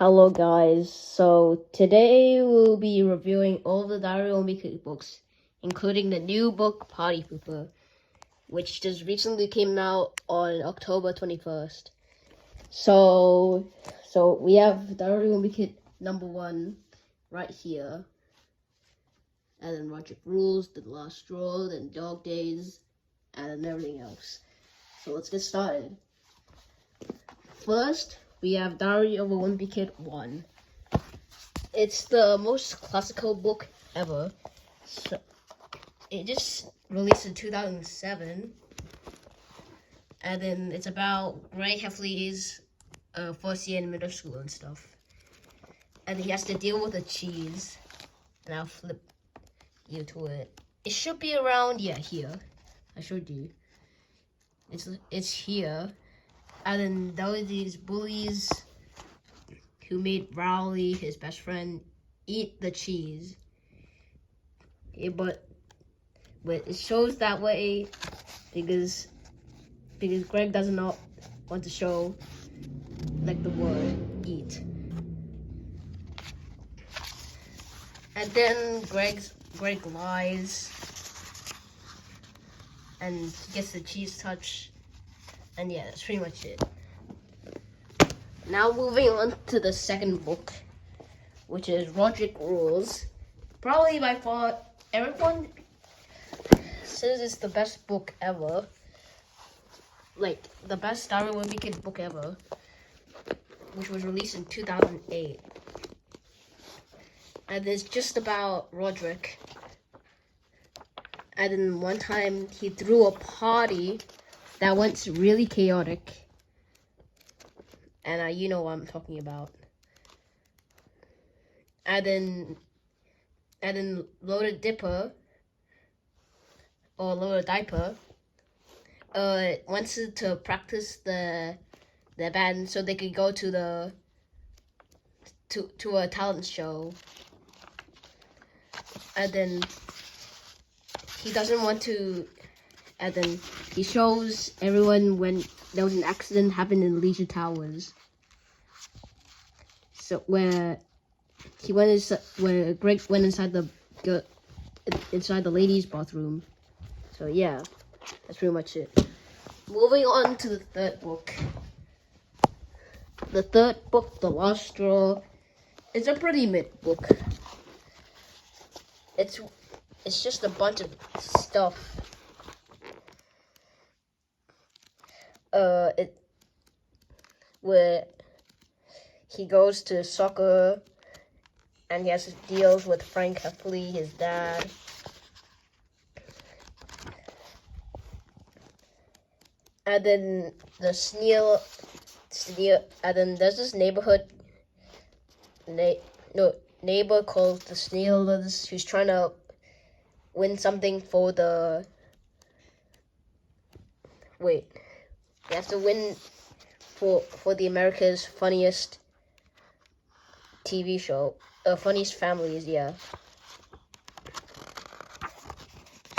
Hello guys, so today we'll be reviewing all the Diary of Wimpy books, including the new book Partypooper, which just recently came out on October 21st. So we have Diary of Wimpy number 1 right here, and then Roger Rules, The Last Straw, then Dog Days, and everything else. So let's get started. First, we have Diary of a Wimpy Kid 1. It's the most classical book ever. So it just released in 2007. And then it's about Greg Heffley's first year in middle school and stuff. And he has to deal with the cheese. And I'll flip you to it. It should be around, here. I showed you. It's here. And then there were these bullies who made Rowley, his best friend, eat the cheese. Yeah, but it shows that way because Greg does not want to show like the word eat. And then Greg lies and he gets the cheese touch. And yeah, that's pretty much it. Now moving on to the second book, which is Roderick Rules. Probably by far, everyone says it's the best book ever. Like, the best Diary of a Wimpy Kid book ever. Which was released in 2008. And it's just about Roderick. And then one time he threw a party that went really chaotic. And you know what I'm talking about. And then Loaded Dipper, or Loaded Diaper, wants to practice the band so they could go to a talent show. And then he doesn't want to. And then he shows everyone when there was an accident happened in Leisure Towers. So where Greg went inside the ladies' bathroom. So yeah, that's pretty much it. Moving on to the third book. The third book, The Last Straw, is a pretty mid book. It's just a bunch of stuff. Where he goes to soccer and he has deals with Frank Heffley, his dad. And then the Sneal, and then there's this neighbor called the Snealers who's trying to win something for the. Wait. You have to win for the America's Funniest TV show. Funniest Families, yeah.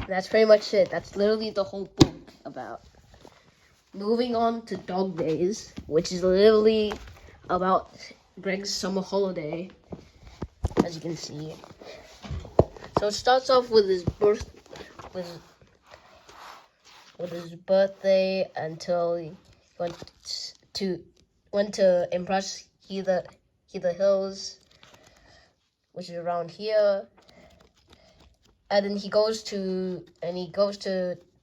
That's pretty much it. That's literally the whole book about. Moving on to Dog Days, which is literally about Greg's summer holiday, as you can see. So it starts off with his birthday until he went to impress Heather Hills, which is around here. And then he goes to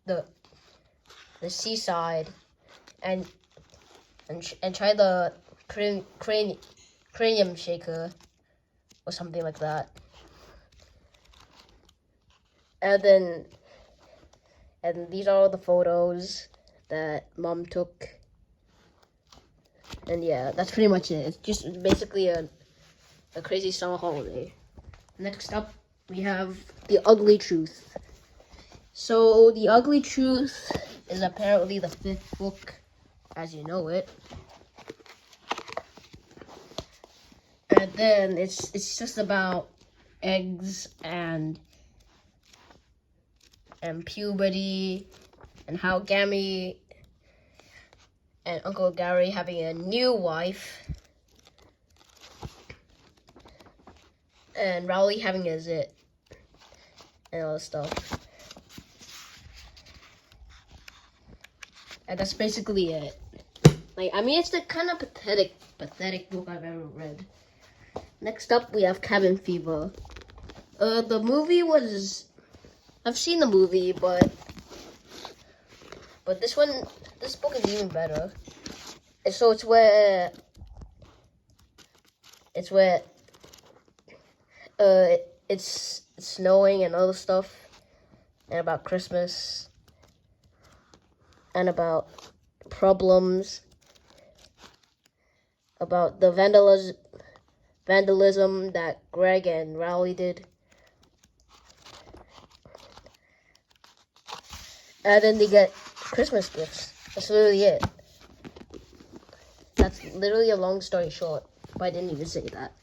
the seaside and try the cranium shaker or something like that. And these are all the photos that Mom took. And yeah, that's pretty much it. It's just basically a crazy summer holiday. Next up, we have The Ugly Truth. So, The Ugly Truth is apparently the 5th book, as you know it. And then it's just about eggs and puberty, and how Gammy and Uncle Gary having a new wife and Rowley having his it and all this stuff. And that's basically it. Like, I mean, it's the kind of pathetic book I've ever read. Next up, we have Cabin Fever. The movie was, I've seen the movie, but this book is even better. And so it's where it's snowing and other stuff, and about Christmas, and about problems, about the vandalism that Greg and Rowley did. And then they get Christmas gifts. That's literally it. That's literally a long story short, but I didn't even say that.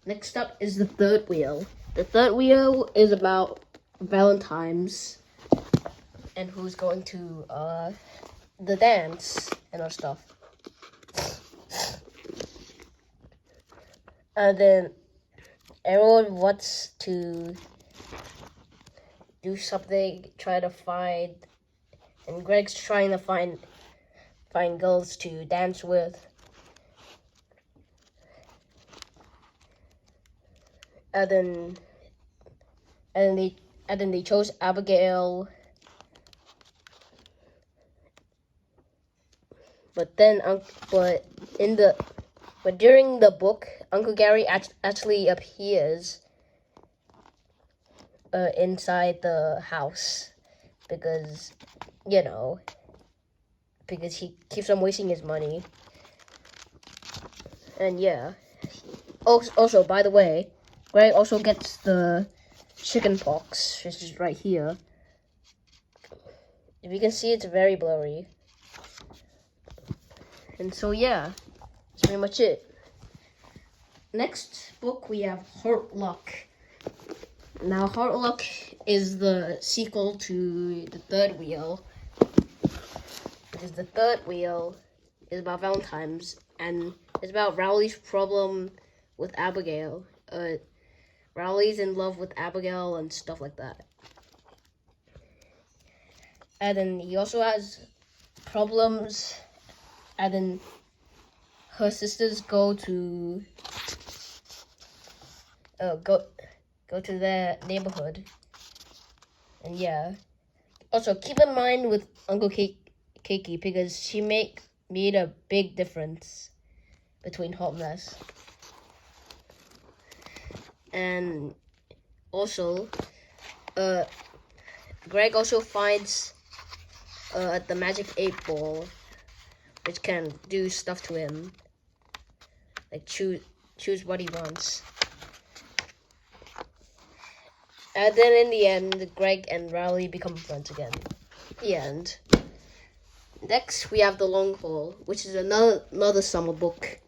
Next up is The Third Wheel. The Third Wheel is about Valentine's and who's going to the dance and all stuff. And then everyone wants to do something, try to find, and Greg's trying to find girls to dance with. And then they chose Abigail. But during the book, Uncle Gary actually appears inside the house because he keeps on wasting his money. And yeah. Also, by the way, Greg also gets the chicken pox, which is right here. If you can see, it's very blurry. And so yeah, that's pretty much it. Next book we have Heart Luck. Now Heart Luck is the sequel to The Third Wheel. Because The Third Wheel is about Valentine's and it's about Rowley's problem with Abigail. Rowley's in love with Abigail and stuff like that. And then he also has problems. And then her sisters go to their neighborhood. And yeah. Also, keep in mind with Uncle Keiki because she made a big difference between Hot Mess. And also, Greg also finds the magic 8-ball, which can do stuff to him, like choose what he wants. And then in the end, Greg and Rowley become friends again. The end. Next, we have The Long Haul, which is another summer book.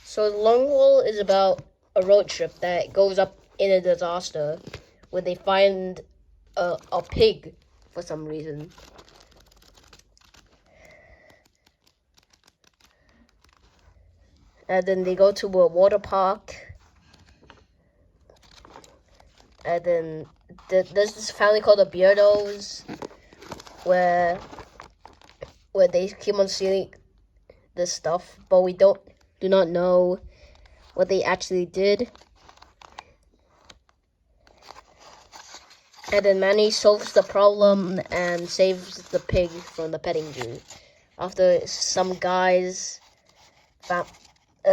So The Long Haul is about a road trip that goes up in a disaster where they find a pig for some reason. And then they go to a water park. And then there's this family called the Beardos where they keep on stealing this stuff, but we do not know what they actually did. And then Manny solves the problem and saves the pig from the petting zoo after some guys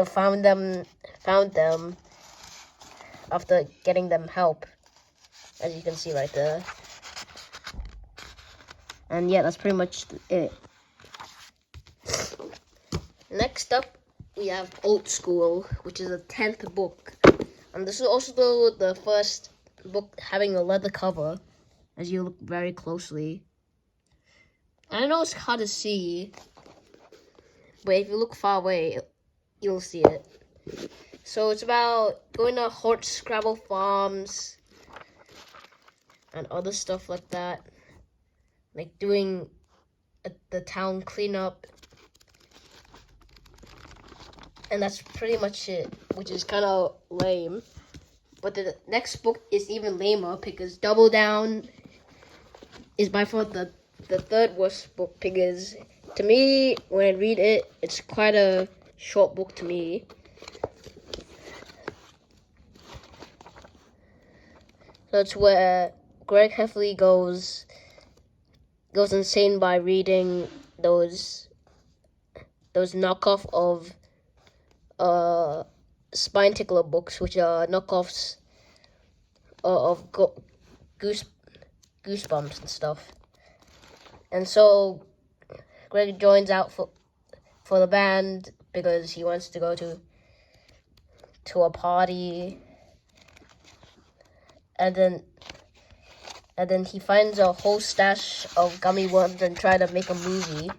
found them after getting them help, as you can see right there. And yeah, that's pretty much it. Next up, we have Old School, which is the 10th book. And this is also the first book having a leather cover, as you look very closely. I know it's hard to see, but if you look far away, you'll see it. So it's about going to horse scrabble farms and other stuff like that. Like doing the town cleanup. And that's pretty much it, which is kind of lame. But the next book is even lamer because Double Down is by far the third worst book because to me, when I read it, it's quite a short book to me. That's where Greg Heffley goes insane by reading those knockoff of Spine Tickler books, which are knockoffs of Goosebumps and stuff. And so Greg joins out for the band because he wants to go to a party. And then he finds a whole stash of gummy worms and try to make a movie.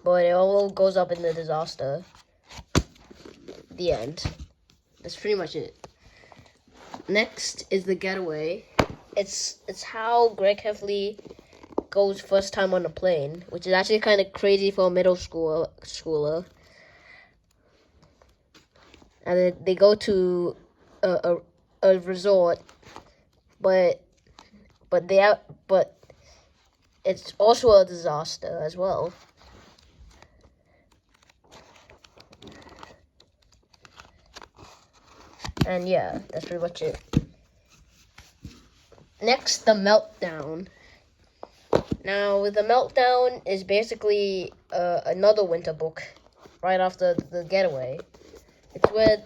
But it all goes up in the disaster. The end. That's pretty much it. Next is The Getaway. It's how Greg Heffley goes first time on a plane, which is actually kind of crazy for a middle schooler. And then they go to a resort, but it's also a disaster as well. And yeah, that's pretty much it. Next, The Meltdown. Now, The Meltdown is basically another winter book right after The Getaway. It's where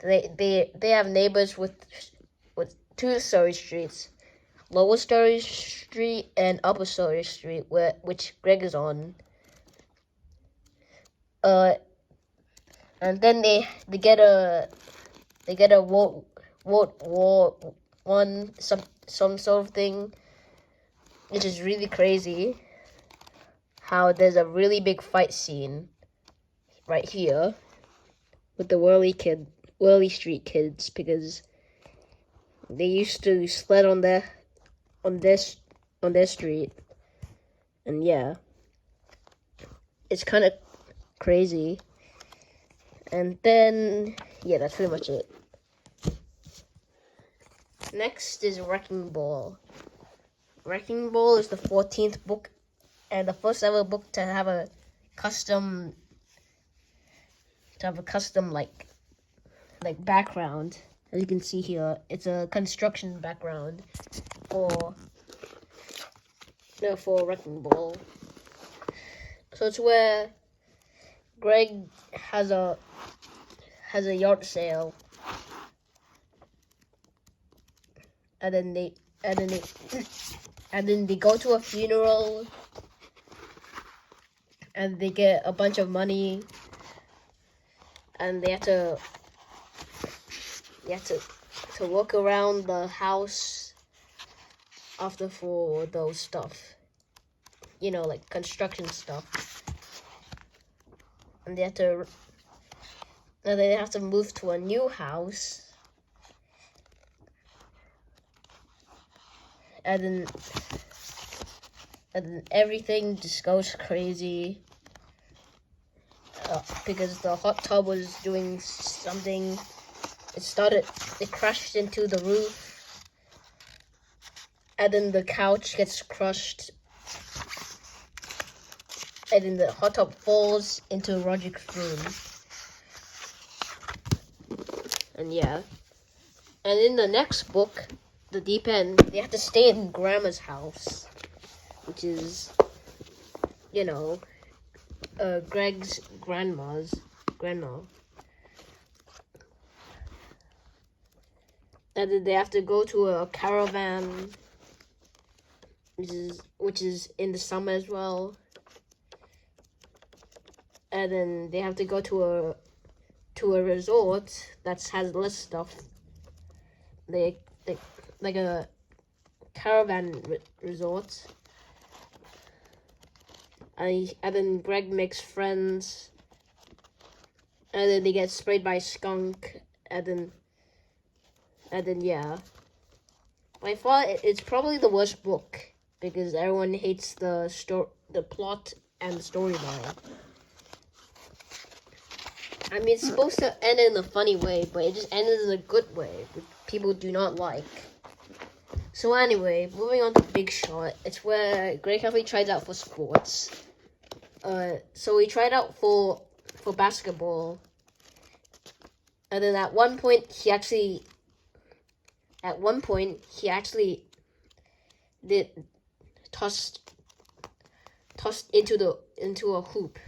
they have neighbors with two Surrey streets, Lower Surrey Street and Upper Surrey Street, which Greg is on. And then they get a World War One some sort of thing, which is really crazy. How there's a really big fight scene right here with the Whirly Street kids because they used to sled on their street, and yeah, it's kind of crazy. And then yeah, that's pretty much it. Next is Wrecking Ball. Wrecking Ball is the 14th book and the first ever book to have a custom like background. As you can see here, it's a construction background for Wrecking Ball. So it's where Greg has a yard sale, and then they go to a funeral, and they get a bunch of money, and they have to walk around the house after for those stuff, like construction stuff, and they have to move to a new house, and then everything just goes crazy because the hot tub was doing something. It crashed into the roof, and then the couch gets crushed, and then the hot tub falls into Roderick's room. And yeah. And in the next book, The Deep End, they have to stay in Grandma's house, which is, Greg's grandma. And then they have to go to a caravan, which is in the summer as well. And then they have to go to a resort that has less stuff. They like a caravan resort. And then Greg makes friends. And then they get sprayed by a skunk. And then yeah. By far, it's probably the worst book because everyone hates the the plot and the storyline. I mean, it's supposed to end in a funny way, but it just ended in a good way, which people do not like. So anyway, moving on to Big Shot. It's where Greg Heffley tries out for sports. So he tried out for basketball. And then at one point he actually did tossed into a hoop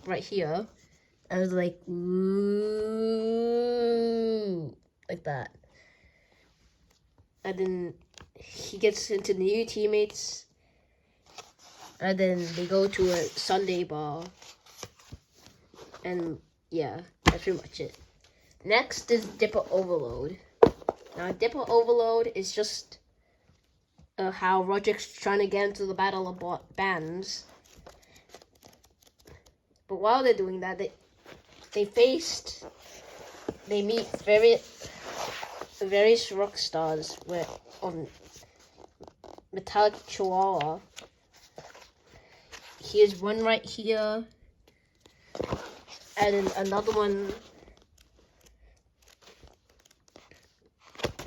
right here. I was like, ooh, like that. And then he gets into new teammates. And then they go to a Sunday bar. And yeah, that's pretty much it. Next is Dipper Overload. Now, Dipper Overload is just how Roderick's trying to get into the Battle of Bands. But while they're doing that, they meet various rock stars on Metallic Chihuahua. Here's one right here, and then another one,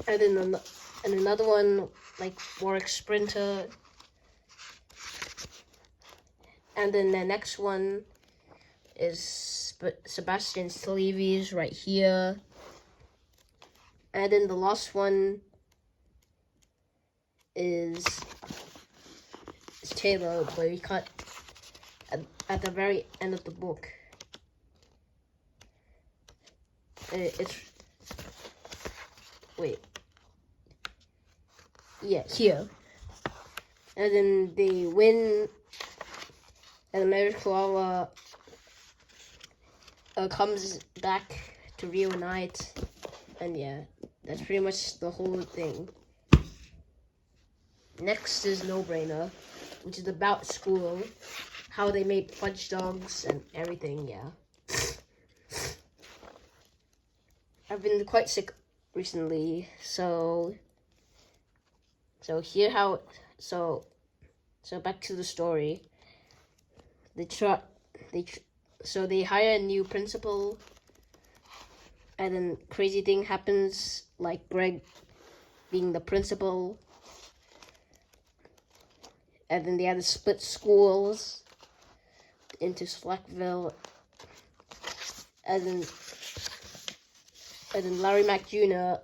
and then another one like Warwick Sprinter, and then the next one is Sebastian Sleeves right here. And then the last one is Taylor, but we cut at the very end of the book. Here. And then they win, and America comes back to reunite, and yeah, that's pretty much the whole thing. Next is No Brainer, which is about school, how they made fudge dogs and everything. Yeah, I've been quite sick recently, so back to the story. So they hire a new principal, and then crazy thing happens, like Greg being the principal, and then they had to split schools into Slackville, and then Larry Mack Jr.,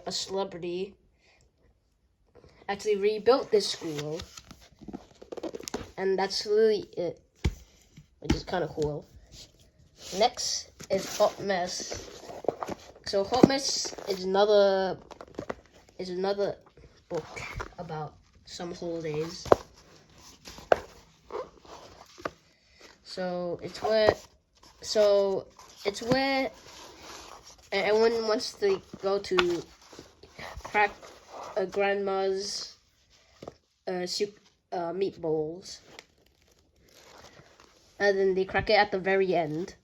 a celebrity, actually rebuilt this school, and that's really it, which is kind of cool. Next is Hot Mess. So Hot Mess is another book about some holidays. So it's where everyone wants to go to crack a grandma's meatballs, and then they crack it at the very end,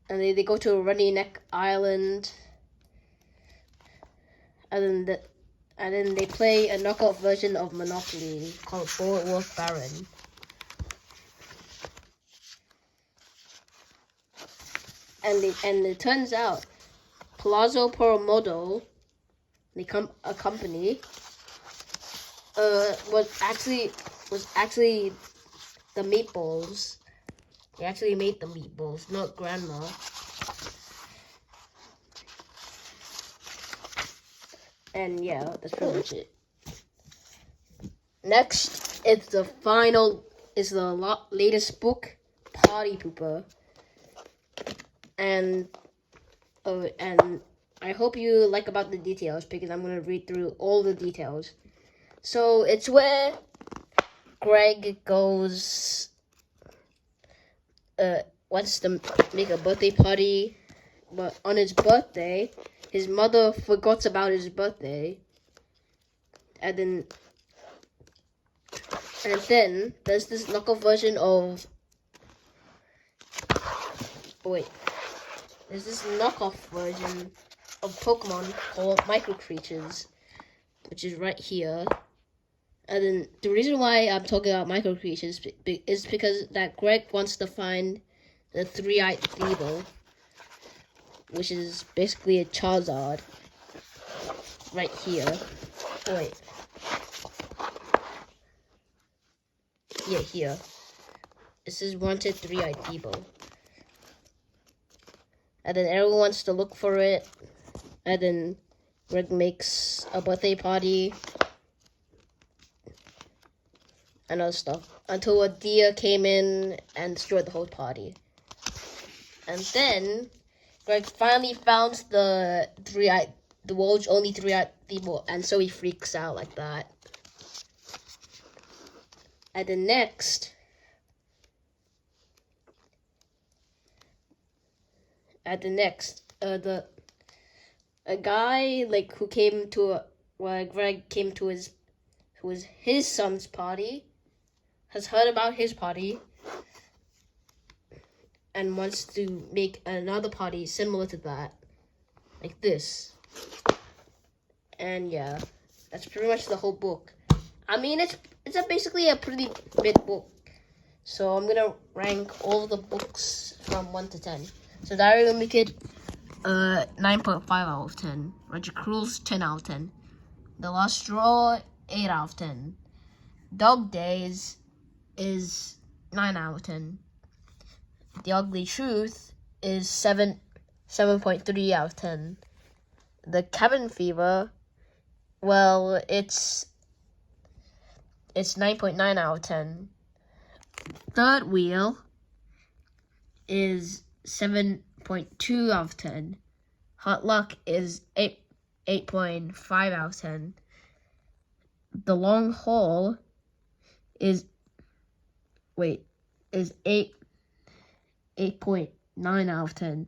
and they go to a Runny Neck Island, and then they play a knockoff version of Monopoly called Boardwalk Baron. And it turns out Palazzo Promodo, a company, was actually the meatballs. They actually made the meatballs, not Grandma. And yeah, that's pretty much it. Next, it's the latest book, Partypooper. And I hope you like about the details, because I'm going to read through all the details. So it's where Greg goes, wants to make a birthday party, but on his birthday, his mother forgot about his birthday. And then there's this knockoff version of, there's this knockoff version of Pokemon called Micro Creatures, which is right here. And then the reason why I'm talking about micro creations is because that Greg wants to find the three-eyed Thievul, which is basically a Charizard right here. Oh, wait. Yeah, here. This is wanted three-eyed Thievul. And then everyone wants to look for it. And then Greg makes a birthday party. And other stuff. Until a deer came in and destroyed the whole party. And then Greg finally found the world's only three-eyed Thievul, and so he freaks out like that. And then next, a guy like who came to Greg came to his son's party, has heard about his party, and wants to make another party similar to that, like this. And yeah, that's pretty much the whole book. I mean, it's basically a pretty big book. So I'm gonna rank all the books from 1 to 10. So Diary of a Wimpy Kid, 9.5 out of 10. Roger Cruel's 10 out of 10. The Last Straw, 8 out of 10. Dog Days is 9 out of 10. The Ugly Truth is 7.3 out of 10. The Cabin Fever, well, it's 9.9 out of 10. Third Wheel is 7.2 out of 10. Hot Luck is 8.5 out of 10. The Long Haul is 8.9 out of 10.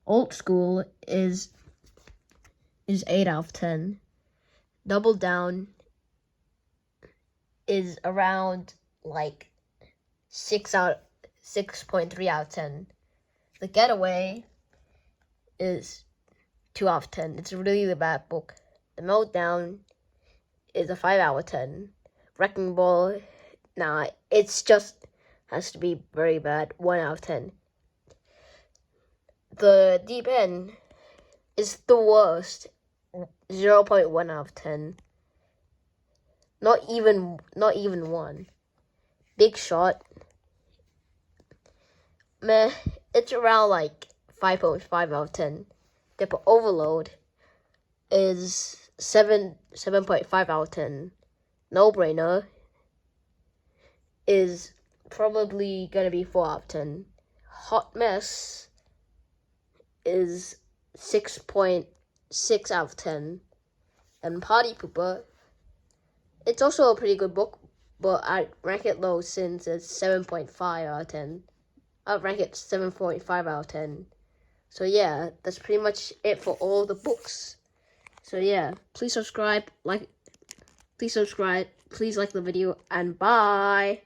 Old School is 8 out of 10. Double Down is around like 6.3 out of 10. The Getaway is 2 out of 10. It's really a bad book. The Meltdown is a 5 out of 10. Wrecking Ball, nah, it's just has to be very bad. 1 out of 10. The Deep End is the worst. 0.1 out of 10. Not even 1. Big Shot, meh, it's around like 5.5 out of 10. Dipper Overload is 7.5 out of 10. No Brainer is probably gonna be 4 out of 10. Hot Mess is 6.6 out of 10. And Partypooper, it's also a pretty good book, but I rank it low since it's 7.5 out of 10. I'll rank it 7.5 out of 10. So yeah, that's pretty much it for all the books. So yeah, please subscribe, please like the video, and bye!